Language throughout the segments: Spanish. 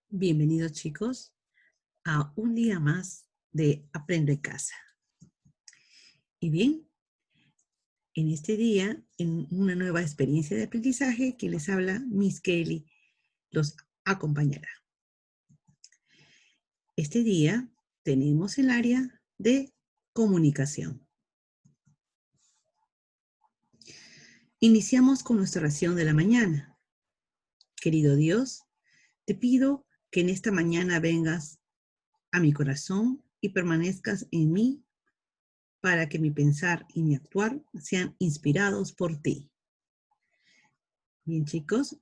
Bienvenidos chicos a un día más de Aprendo en Casa. Y bien, en este día, en una nueva experiencia de aprendizaje que les habla Miss Kelly, los acompañará. Este día tenemos el área de comunicación. Iniciamos con nuestra oración de la mañana. Querido Dios, te pido que en esta mañana vengas a mi corazón y permanezcas en mí para que mi pensar y mi actuar sean inspirados por ti. Bien, chicos,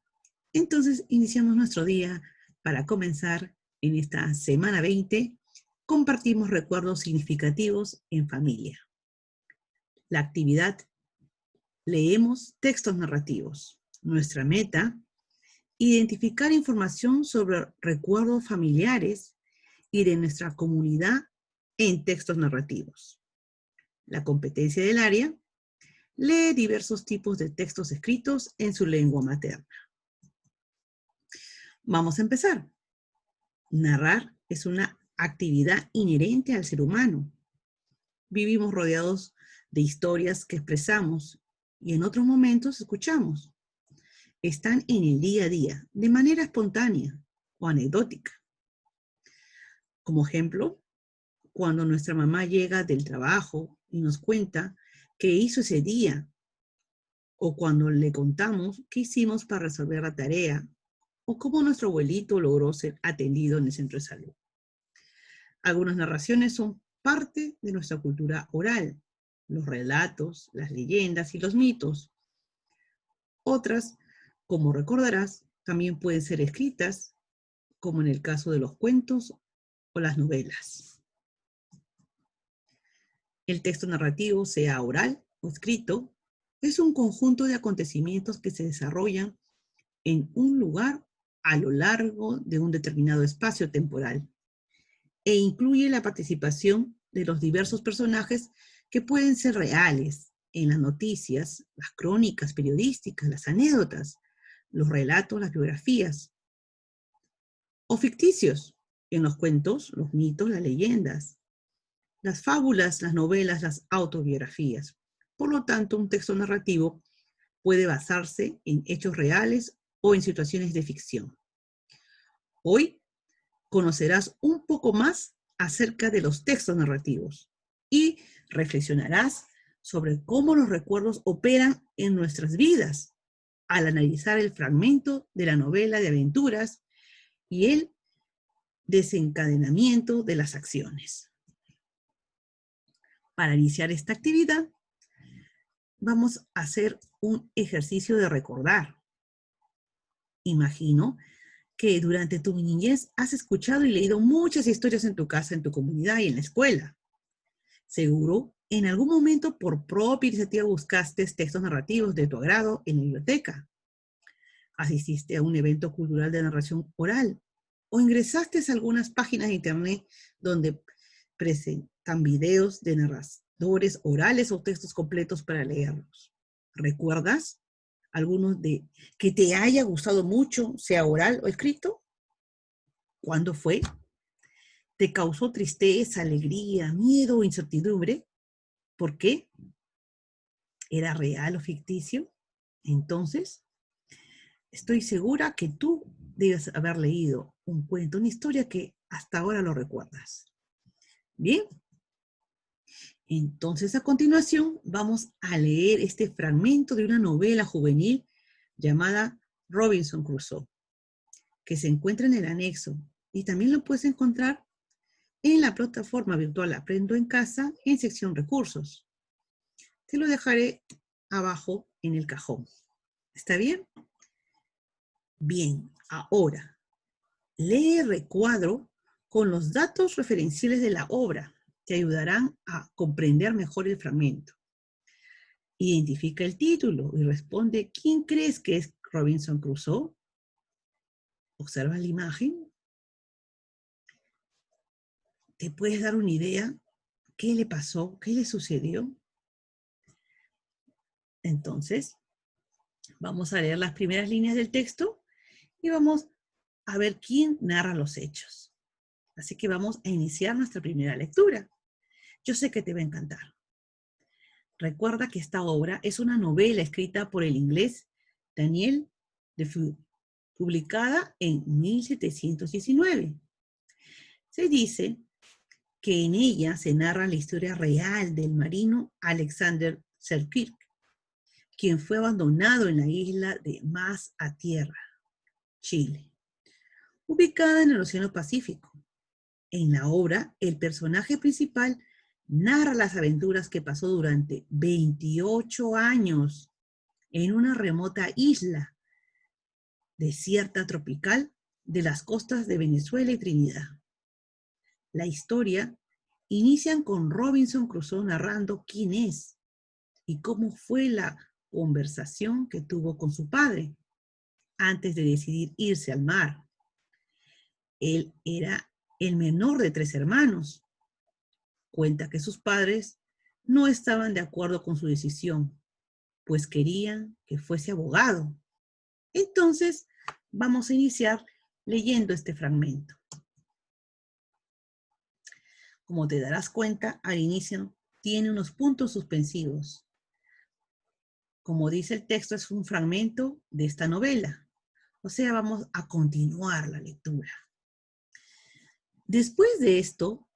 entonces iniciamos nuestro día para comenzar en esta semana 20. Compartimos recuerdos significativos en familia. La actividad, leemos textos narrativos. Nuestra meta, identificar información sobre recuerdos familiares y de nuestra comunidad en textos narrativos. La competencia del área, lee diversos tipos de textos escritos en su lengua materna. Vamos a empezar. Narrar es una actividad inherente al ser humano. Vivimos rodeados de historias que expresamos y en otros momentos escuchamos. Están en el día a día, de manera espontánea o anecdótica. Como ejemplo, cuando nuestra mamá llega del trabajo y nos cuenta qué hizo ese día, o cuando le contamos qué hicimos para resolver la tarea, o cómo nuestro abuelito logró ser atendido en el centro de salud. Algunas narraciones son parte de nuestra cultura oral, los relatos, las leyendas y los mitos. Otras, como recordarás, también pueden ser escritas, como en el caso de los cuentos o las novelas. El texto narrativo, sea oral o escrito, es un conjunto de acontecimientos que se desarrollan en un lugar a lo largo de un determinado espacio temporal e incluye la participación de los diversos personajes que pueden ser reales en las noticias, las crónicas periodísticas, las anécdotas, los relatos, las biografías, o ficticios en los cuentos, los mitos, las leyendas, las fábulas, las novelas, las autobiografías. Por lo tanto, un texto narrativo puede basarse en hechos reales o en situaciones de ficción. Hoy conocerás un poco más acerca de los textos narrativos y reflexionarás sobre cómo los recuerdos operan en nuestras vidas al analizar el fragmento de la novela de aventuras y el desencadenamiento de las acciones. Para iniciar esta actividad, vamos a hacer un ejercicio de recordar. Imagino que durante tu niñez has escuchado y leído muchas historias en tu casa, en tu comunidad y en la escuela. Seguro, en algún momento por propia iniciativa buscaste textos narrativos de tu agrado en la biblioteca. Asististe a un evento cultural de narración oral o ingresaste a algunas páginas de internet donde presentan videos de narradores orales o textos completos para leerlos. ¿Recuerdas algunos de que te haya gustado mucho, sea oral o escrito? ¿Cuándo fue? ¿Te causó tristeza, alegría, miedo o incertidumbre? ¿Por qué? ¿Era real o ficticio? Entonces, estoy segura que tú debes haber leído un cuento, una historia que hasta ahora lo recuerdas. Bien, entonces a continuación vamos a leer este fragmento de una novela juvenil llamada Robinson Crusoe, que se encuentra en el anexo y también lo puedes encontrar en la plataforma virtual Aprendo en Casa en sección recursos. Te lo dejaré abajo en el cajón. ¿Está bien? Bien, ahora lee el recuadro con los datos referenciales de la obra. Te ayudarán a comprender mejor el fragmento. Identifica el título y responde ¿quién crees que es Robinson Crusoe? Observa la imagen. ¿Te puedes dar una idea? ¿Qué le pasó? ¿Qué le sucedió? Entonces, vamos a leer las primeras líneas del texto y vamos a ver quién narra los hechos. Así que vamos a iniciar nuestra primera lectura. Yo sé que te va a encantar. Recuerda que esta obra es una novela escrita por el inglés Daniel Defoe, publicada en 1719. Se dice que en ella se narra la historia real del marino Alexander Selkirk, quien fue abandonado en la isla de Mas a Tierra, Chile, ubicada en el Océano Pacífico. En la obra, el personaje principal narra las aventuras que pasó durante 28 años en una remota isla desierta tropical de las costas de Venezuela y Trinidad. La historia inicia con Robinson Crusoe narrando quién es y cómo fue la conversación que tuvo con su padre antes de decidir irse al mar. Él era el menor de 3 hermanos. Cuenta que sus padres no estaban de acuerdo con su decisión, pues querían que fuese abogado. Entonces, vamos a iniciar leyendo este fragmento. Como te darás cuenta, al inicio tiene unos puntos suspensivos. Como dice el texto, es un fragmento de esta novela. O sea, vamos a continuar la lectura. Después de esto,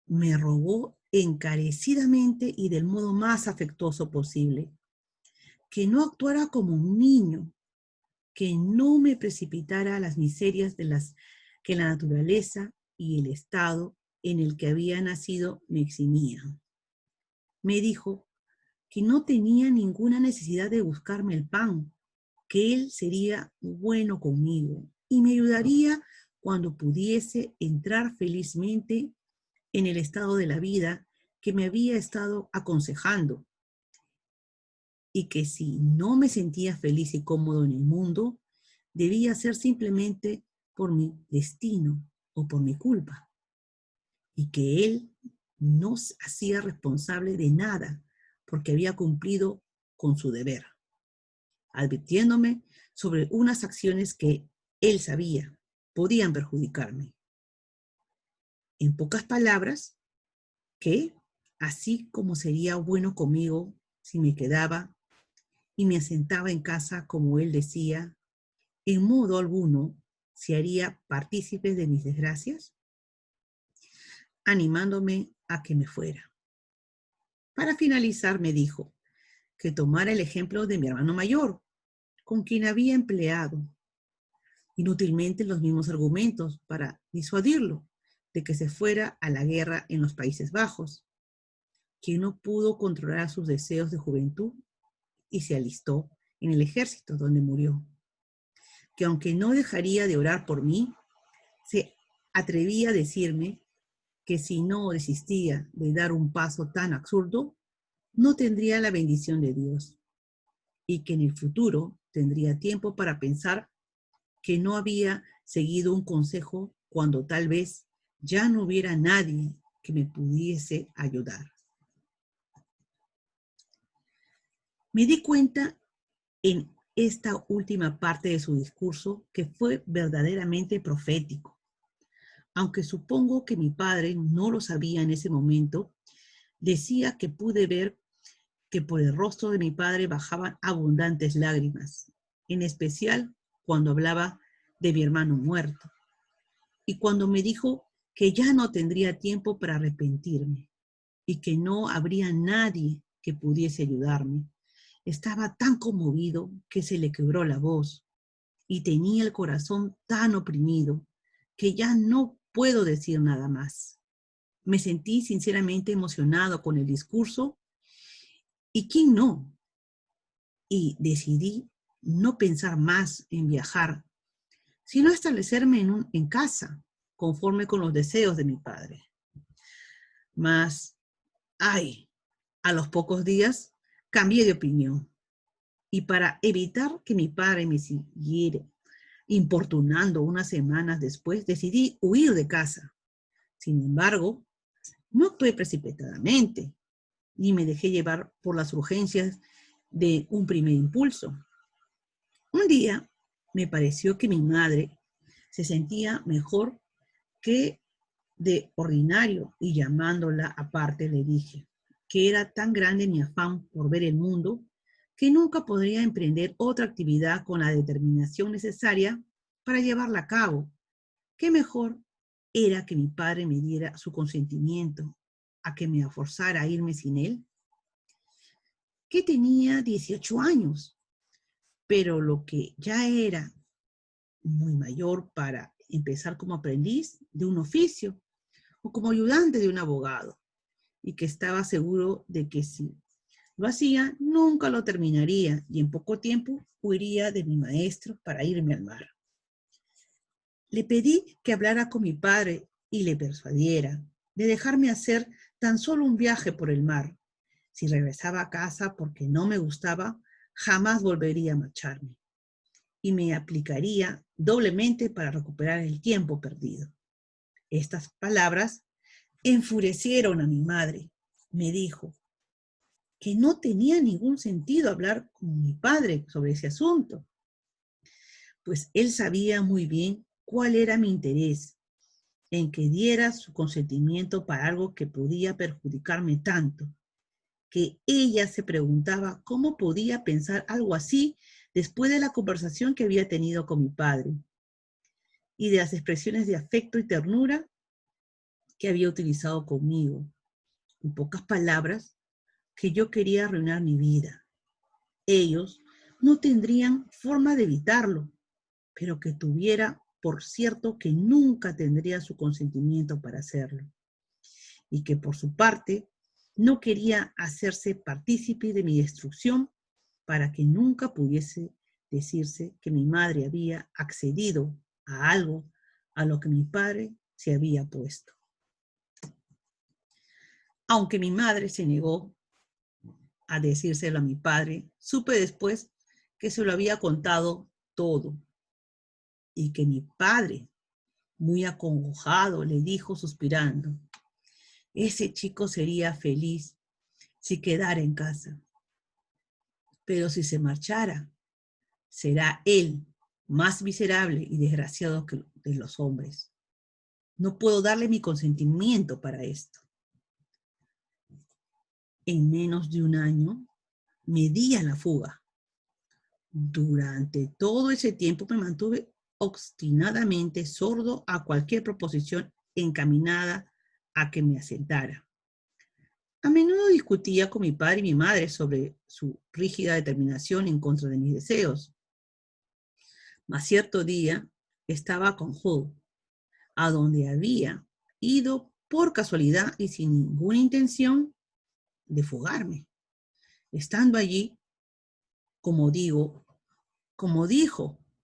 me rogó encarecidamente y del modo más afectuoso posible que no actuara como un niño, que no me precipitara a las miserias de las que la naturaleza y el estado en el que había nacido me eximían. Me dijo que no tenía ninguna necesidad de buscarme el pan, que él sería bueno conmigo y me ayudaría cuando pudiese entrar felizmente en el estado de la vida que me había estado aconsejando, y que si no me sentía feliz y cómodo en el mundo, debía ser simplemente por mi destino o por mi culpa, y que él no se hacía responsable de nada porque había cumplido con su deber, advirtiéndome sobre unas acciones que él sabía podían perjudicarme. En pocas palabras, que así como sería bueno conmigo si me quedaba y me asentaba en casa como él decía, en modo alguno se haría partícipe de mis desgracias, animándome a que me fuera. Para finalizar me dijo que tomara el ejemplo de mi hermano mayor, con quien había empleado inútilmente los mismos argumentos para disuadirlo de que se fuera a la guerra en los Países Bajos, quien no pudo controlar sus deseos de juventud y se alistó en el ejército donde murió, que aunque no dejaría de orar por mí, se atrevía a decirme que si no desistía de dar un paso tan absurdo, no tendría la bendición de Dios y que en el futuro tendría tiempo para pensar que no había seguido un consejo cuando tal vez ya no hubiera nadie que me pudiese ayudar. Me di cuenta en esta última parte de su discurso que fue verdaderamente profético. Aunque supongo que mi padre no lo sabía en ese momento, decía que pude ver que por el rostro de mi padre bajaban abundantes lágrimas, en especial cuando hablaba de mi hermano muerto, y cuando me dijo que ya no tendría tiempo para arrepentirme y que no habría nadie que pudiese ayudarme. Estaba tan conmovido que se le quebró la voz y tenía el corazón tan oprimido que ya no puedo decir nada más. Me sentí sinceramente emocionado con el discurso y quién no, y decidí no pensar más en viajar, sino establecerme en casa, conforme con los deseos de mi padre. Mas, ay, a los pocos días cambié de opinión. Y para evitar que mi padre me siguiera importunando unas semanas después, decidí huir de casa. Sin embargo, no actué precipitadamente, ni me dejé llevar por las urgencias de un primer impulso. Un día me pareció que mi madre Se sentía mejor que de ordinario y llamándola aparte le dije que era tan grande mi afán por ver el mundo que nunca podría emprender otra actividad con la determinación necesaria para llevarla a cabo. ¿Qué mejor era que mi padre me diera su consentimiento a que me forzara a irme sin él? Que tenía 18 años, pero lo que ya era muy mayor para empezar como aprendiz de un oficio o como ayudante de un abogado, y que estaba seguro de que si lo hacía, nunca lo terminaría y en poco tiempo huiría de mi maestro para irme al mar. Le pedí que hablara con mi padre y le persuadiera de dejarme hacer tan solo un viaje por el mar. Si regresaba a casa porque no me gustaba, jamás volvería a marcharme y me aplicaría doblemente para recuperar el tiempo perdido. Estas palabras enfurecieron a mi madre. Me dijo que no tenía ningún sentido hablar con mi padre sobre ese asunto, pues él sabía muy bien cuál era mi interés en que diera su consentimiento para algo que podía perjudicarme tanto, que ella se preguntaba cómo podía pensar algo así después de la conversación que había tenido con mi padre y de las expresiones de afecto y ternura que había utilizado conmigo. En pocas palabras, que yo quería arruinar mi vida. Ellos no tendrían forma de evitarlo, pero que tuviera por cierto que nunca tendría su consentimiento para hacerlo, y que por su parte no quería hacerse partícipe de mi destrucción para que nunca pudiese decirse que mi madre había accedido a algo a lo que mi padre se había opuesto. Aunque mi madre se negó a decírselo a mi padre, supe después que se lo había contado todo y que mi padre, muy acongojado, le dijo suspirando: ese chico sería feliz si quedara en casa, pero si se marchara, será él más miserable y desgraciado que de los hombres. No puedo darle mi consentimiento para esto. En menos de un año me di a la fuga. Durante todo ese tiempo me mantuve obstinadamente sordo a cualquier proposición encaminada a que me asentara. A menudo discutía con mi padre y mi madre sobre su rígida determinación en contra de mis deseos. Mas cierto día estaba con Hull, a donde había ido por casualidad y sin ninguna intención de fugarme. Estando allí, como dijo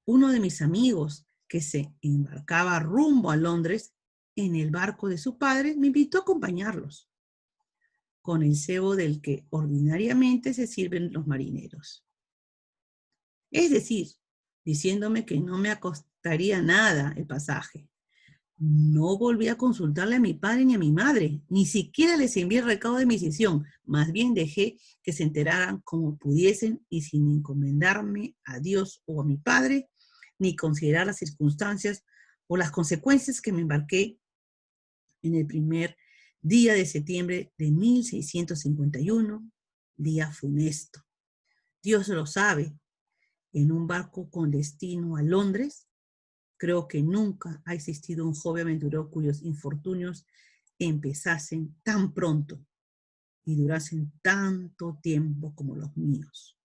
uno de mis amigos que se embarcaba rumbo a Londres en el barco de su padre, me invitó a acompañarlos, con el cebo del que ordinariamente se sirven los marineros. Es decir, diciéndome que no me costaría nada el pasaje. No volví a consultarle a mi padre ni a mi madre, ni siquiera les envié el recado de mi decisión. Más bien dejé que se enteraran como pudiesen y sin encomendarme a Dios o a mi padre, ni considerar las circunstancias o las consecuencias que me embarqué en el primer día de septiembre de 1651, día funesto. Dios lo sabe, en un barco con destino a Londres, creo que nunca ha existido un joven aventurero cuyos infortunios empezasen tan pronto y durasen tanto tiempo como los míos.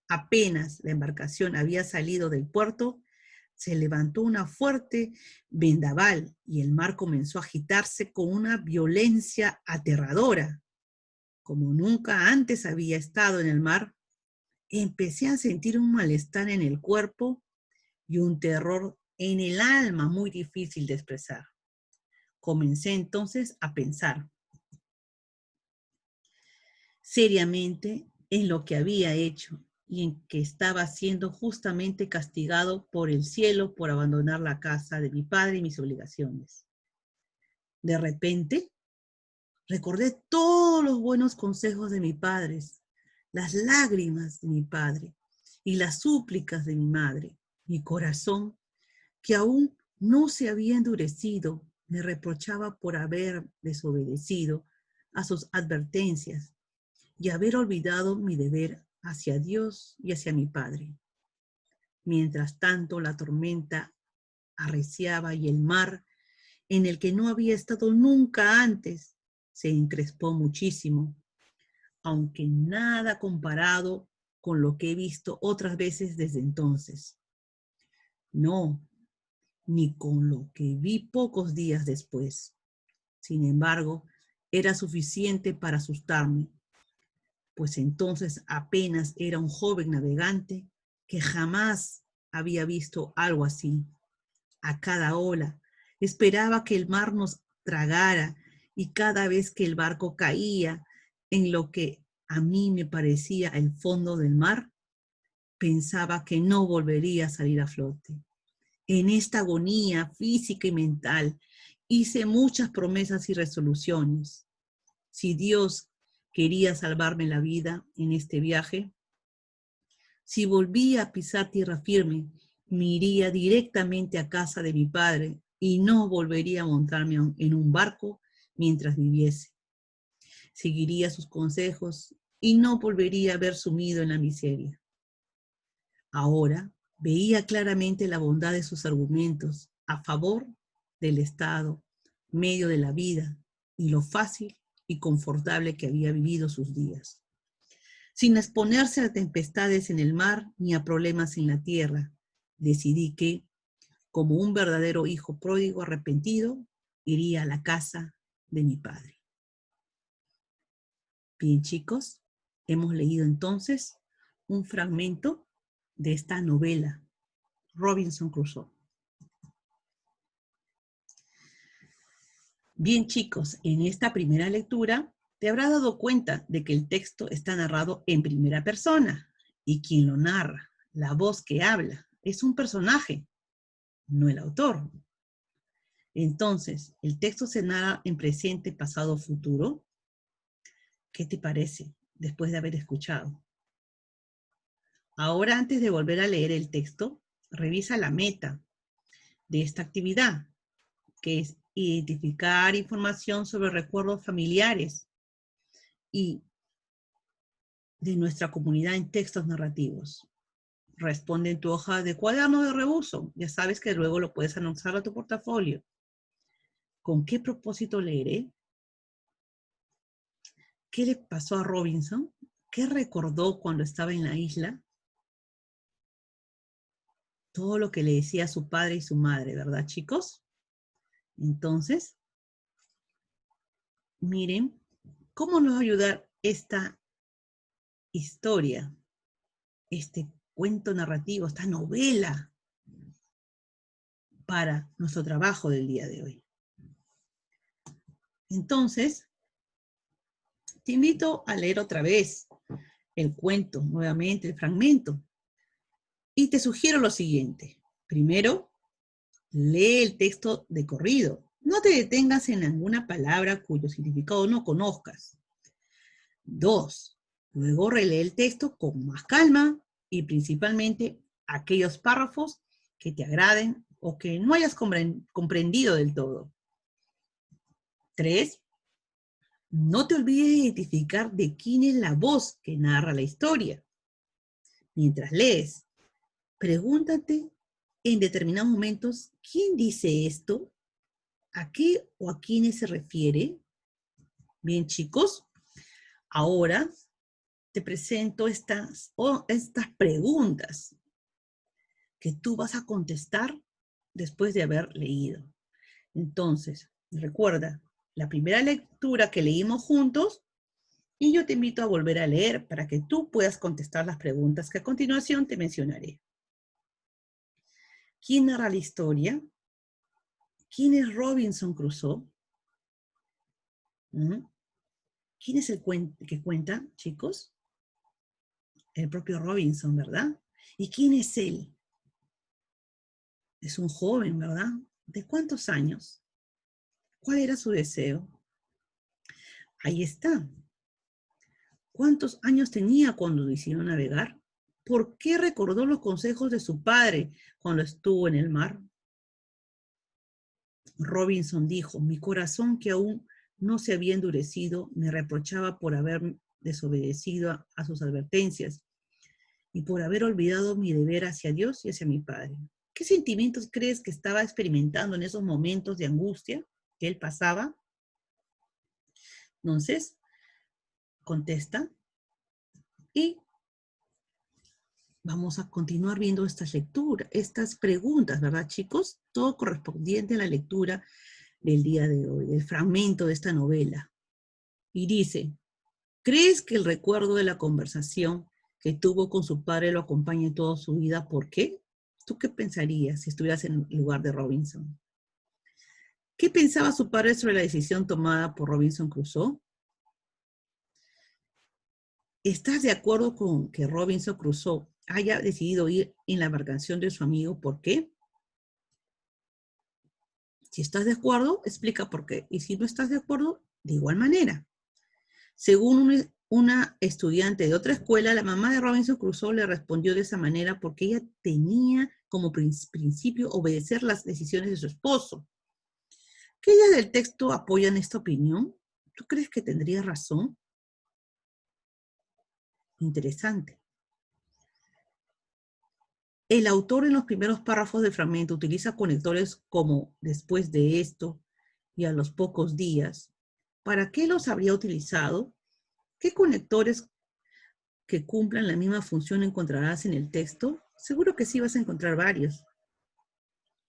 Apenas la embarcación había salido del puerto, se levantó una fuerte vendaval y el mar comenzó a agitarse con una violencia aterradora. Como nunca antes había estado en el mar, empecé a sentir un malestar en el cuerpo y un terror en el alma muy difícil de expresar. Comencé entonces a pensar seriamente en lo que había hecho y en que estaba siendo justamente castigado por el cielo por abandonar la casa de mi padre y mis obligaciones. De repente, recordé todos los buenos consejos de mis padres, las lágrimas de mi padre y las súplicas de mi madre. Mi corazón, que aún no se había endurecido, me reprochaba por haber desobedecido a sus advertencias y haber olvidado mi deber hacia Dios y hacia mi Padre. Mientras tanto, la tormenta arreciaba y el mar, en el que no había estado nunca antes, se encrespó muchísimo, aunque nada comparado con lo que he visto otras veces desde entonces. No, ni con lo que vi pocos días después. Sin embargo, era suficiente para asustarme, pues entonces apenas era un joven navegante que jamás había visto algo así. A cada ola esperaba que el mar nos tragara y cada vez que el barco caía en lo que a mí me parecía el fondo del mar, pensaba que no volvería a salir a flote. En esta agonía física y mental hice muchas promesas y resoluciones. Si Dios quería salvarme la vida en este viaje, si volvía a pisar tierra firme, me iría directamente a casa de mi padre y no volvería a montarme en un barco mientras viviese. Seguiría sus consejos y no volvería a ver sumido en la miseria. Ahora veía claramente la bondad de sus argumentos a favor del Estado, medio de la vida y lo fácil y confortable que había vivido sus días, sin exponerse a tempestades en el mar ni a problemas en la tierra. Decidí que, como un verdadero hijo pródigo arrepentido, iría a la casa de mi padre. Bien, chicos, hemos leído entonces un fragmento de esta novela, Robinson Crusoe. Bien, chicos, en esta primera lectura te habrás dado cuenta de que el texto está narrado en primera persona y quien lo narra, la voz que habla, es un personaje, no el autor. Entonces, el texto se narra en presente, pasado, futuro. ¿Qué te parece después de haber escuchado? Ahora, antes de volver a leer el texto, revisa la meta de esta actividad, que es identificar información sobre recuerdos familiares y de nuestra comunidad en textos narrativos. Responde en tu hoja de cuaderno de reuso. Ya sabes que luego lo puedes anexar a tu portafolio. ¿Con qué propósito leeré? ¿Qué le pasó a Robinson? ¿Qué recordó cuando estaba en la isla? Todo lo que le decía a su padre y su madre, ¿verdad, chicos? Entonces, miren cómo nos va a ayudar esta historia, este cuento narrativo, esta novela para nuestro trabajo del día de hoy. Entonces, te invito a leer otra vez el cuento, nuevamente el fragmento. Y te sugiero lo siguiente. Primero, lee el texto de corrido. No te detengas en alguna palabra cuyo significado no conozcas. 2. Luego relee el texto con más calma y principalmente aquellos párrafos que te agraden o que no hayas comprendido del todo. 3. No te olvides de identificar de quién es la voz que narra la historia. Mientras lees, pregúntate en determinados momentos, ¿quién dice esto? ¿A qué o a quiénes se refiere? Bien, chicos, ahora te presento estas preguntas que tú vas a contestar después de haber leído. Entonces, recuerda, la primera lectura que leímos juntos, y yo te invito a volver a leer para que tú puedas contestar las preguntas que a continuación te mencionaré. ¿Quién narra la historia? ¿Quién es Robinson Crusoe? ¿Quién es el que cuenta, chicos? El propio Robinson, ¿verdad? ¿Y quién es él? Es un joven, ¿verdad? ¿De cuántos años? ¿Cuál era su deseo? Ahí está. ¿Cuántos años tenía cuando decidió navegar? ¿Por qué recordó los consejos de su padre cuando estuvo en el mar? Robinson dijo, mi corazón que aún no se había endurecido me reprochaba por haber desobedecido a sus advertencias y por haber olvidado mi deber hacia Dios y hacia mi padre. ¿Qué sentimientos crees que estaba experimentando en esos momentos de angustia que él pasaba? Entonces, contesta y vamos a continuar viendo estas lecturas, estas preguntas, ¿verdad, chicos? Todo correspondiente a la lectura del día de hoy, del fragmento de esta novela. Y dice, ¿crees que el recuerdo de la conversación que tuvo con su padre lo acompañe toda su vida? ¿Por qué? ¿Tú qué pensarías si estuvieras en el lugar de Robinson? ¿Qué pensaba su padre sobre la decisión tomada por Robinson Crusoe? ¿Estás de acuerdo con que Robinson Crusoe haya decidido ir en la embarcación de su amigo? ¿Por qué? Si estás de acuerdo, explica por qué. Y si no estás de acuerdo, de igual manera. Según una estudiante de otra escuela, la mamá de Robinson Crusoe le respondió de esa manera porque ella tenía como principio obedecer las decisiones de su esposo. ¿Qué ideas del texto apoyan esta opinión? ¿Tú crees que tendría razón? Interesante. El autor en los primeros párrafos del fragmento utiliza conectores como después de esto y a los pocos días. ¿Para qué los habría utilizado? ¿Qué conectores que cumplan la misma función encontrarás en el texto? Seguro que sí vas a encontrar varios,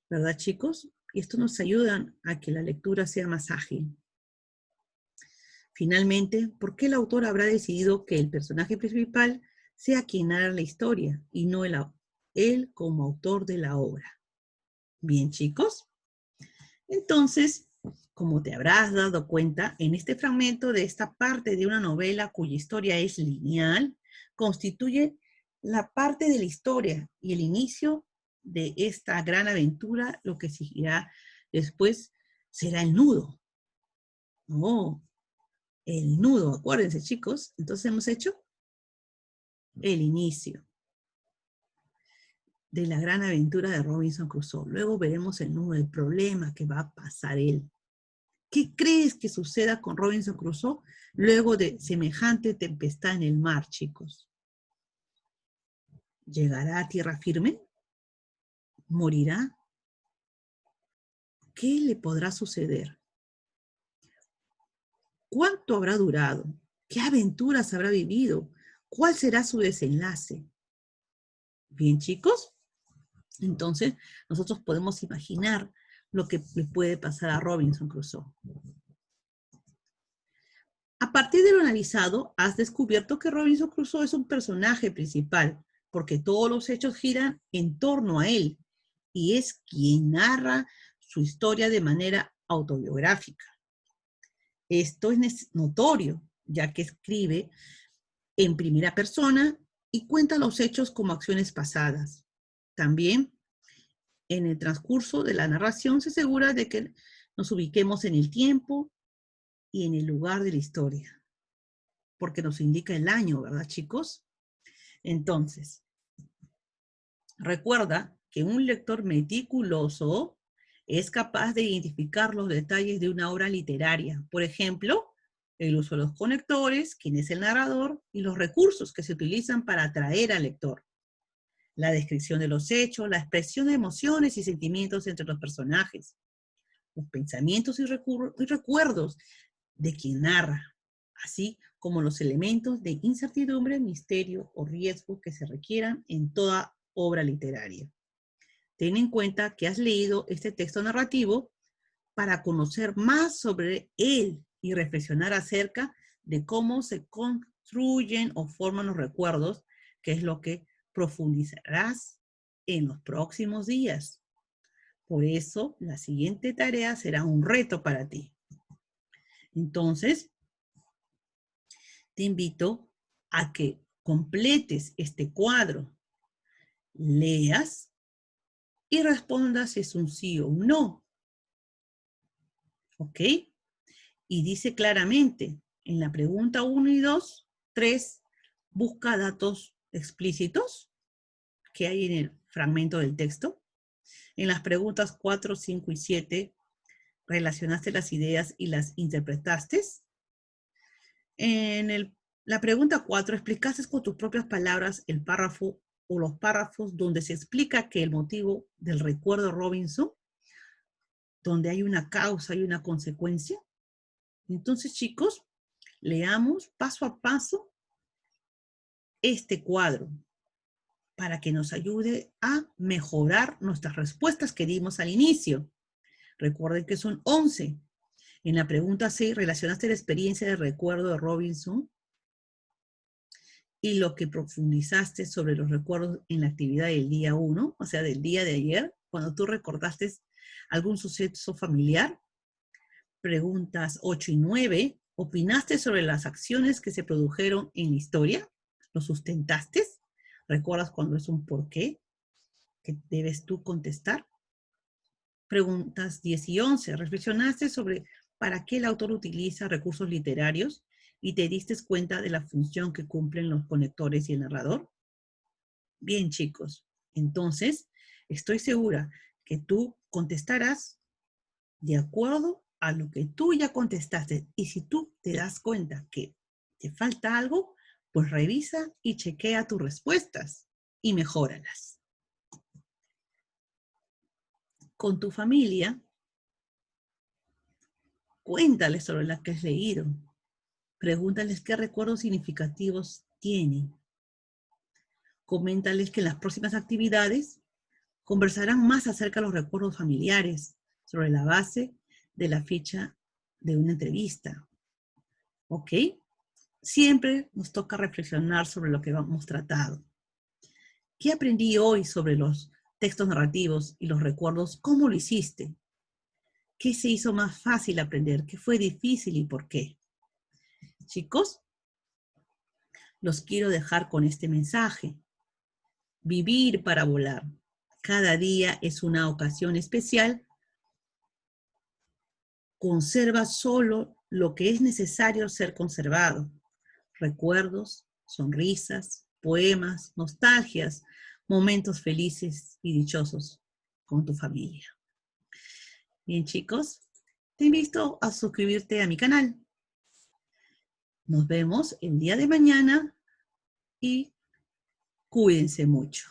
¿verdad, chicos? Y esto nos ayuda a que la lectura sea más ágil. Finalmente, ¿por qué el autor habrá decidido que el personaje principal sea quien narra la historia y no él como autor de la obra? Bien, chicos. Entonces, como te habrás dado cuenta, en este fragmento de esta parte de una novela cuya historia es lineal, constituye la parte de la historia y el inicio de esta gran aventura, lo que seguirá después será el nudo. Oh, el nudo, acuérdense, chicos. Entonces hemos hecho el inicio de la gran aventura de Robinson Crusoe. Luego veremos el nudo, el problema que va a pasar él. ¿Qué crees que suceda con Robinson Crusoe luego de semejante tempestad en el mar, chicos? ¿Llegará a tierra firme? ¿Morirá? ¿Qué le podrá suceder? ¿Cuánto habrá durado? ¿Qué aventuras habrá vivido? ¿Cuál será su desenlace? Bien, chicos. Entonces, nosotros podemos imaginar lo que le puede pasar a Robinson Crusoe. A partir de lo analizado, has descubierto que Robinson Crusoe es un personaje principal, porque todos los hechos giran en torno a él, y es quien narra su historia de manera autobiográfica. Esto es notorio, ya que escribe en primera persona y cuenta los hechos como acciones pasadas. También, en el transcurso de la narración, se asegura de que nos ubiquemos en el tiempo y en el lugar de la historia, porque nos indica el año, ¿verdad, chicos? Entonces, recuerda que un lector meticuloso es capaz de identificar los detalles de una obra literaria. Por ejemplo, el uso de los conectores, quién es el narrador, y los recursos que se utilizan para atraer al lector. La descripción de los hechos, la expresión de emociones y sentimientos entre los personajes, los pensamientos y recuerdos de quien narra, así como los elementos de incertidumbre, misterio o riesgo que se requieran en toda obra literaria. Ten en cuenta que has leído este texto narrativo para conocer más sobre él y reflexionar acerca de cómo se construyen o forman los recuerdos, que es lo que profundizarás en los próximos días. Por eso, la siguiente tarea será un reto para ti. Entonces, te invito a que completes este cuadro, leas y respondas si es un sí o un no. ¿Ok? Y dice claramente en la pregunta 1 y 2, 3, busca datos explícitos que hay en el fragmento del texto. En las preguntas 4, 5 y 7, relacionaste las ideas y las interpretaste. La pregunta 4, explicaste con tus propias palabras el párrafo o los párrafos donde se explica que el motivo del recuerdo de Robinson, donde hay una causa y una consecuencia. Entonces, chicos, leamos paso a paso este cuadro para que nos ayude a mejorar nuestras respuestas que dimos al inicio. Recuerden que son 11. En la pregunta 6, relacionaste la experiencia de recuerdo de Robinson y lo que profundizaste sobre los recuerdos en la actividad del día 1, o sea, del día de ayer, cuando tú recordaste algún suceso familiar. Preguntas 8 y 9, ¿opinaste sobre las acciones que se produjeron en la historia? ¿Lo sustentaste? ¿Recuerdas cuando es un por qué que debes tú contestar? Preguntas 10 y 11, ¿reflexionaste sobre para qué el autor utiliza recursos literarios y te diste cuenta de la función que cumplen los conectores y el narrador? Bien, chicos, entonces estoy segura que tú contestarás de acuerdo a lo que tú ya contestaste. Y si tú te das cuenta que te falta algo, pues revisa y chequea tus respuestas y mejóralas. Con tu familia, cuéntales sobre las que has leído. Pregúntales qué recuerdos significativos tienen. Coméntales que en las próximas actividades conversarán más acerca de los recuerdos familiares sobre la base de la ficha de una entrevista. ¿Ok? Siempre nos toca reflexionar sobre lo que hemos tratado. ¿Qué aprendí hoy sobre los textos narrativos y los recuerdos? ¿Cómo lo hiciste? ¿Qué se hizo más fácil aprender? ¿Qué fue difícil y por qué? Chicos, los quiero dejar con este mensaje. Vivir para volar. Cada día es una ocasión especial. Conserva solo lo que es necesario ser conservado. Recuerdos, sonrisas, poemas, nostalgias, momentos felices y dichosos con tu familia. Bien, chicos, te invito a suscribirte a mi canal. Nos vemos el día de mañana y cuídense mucho.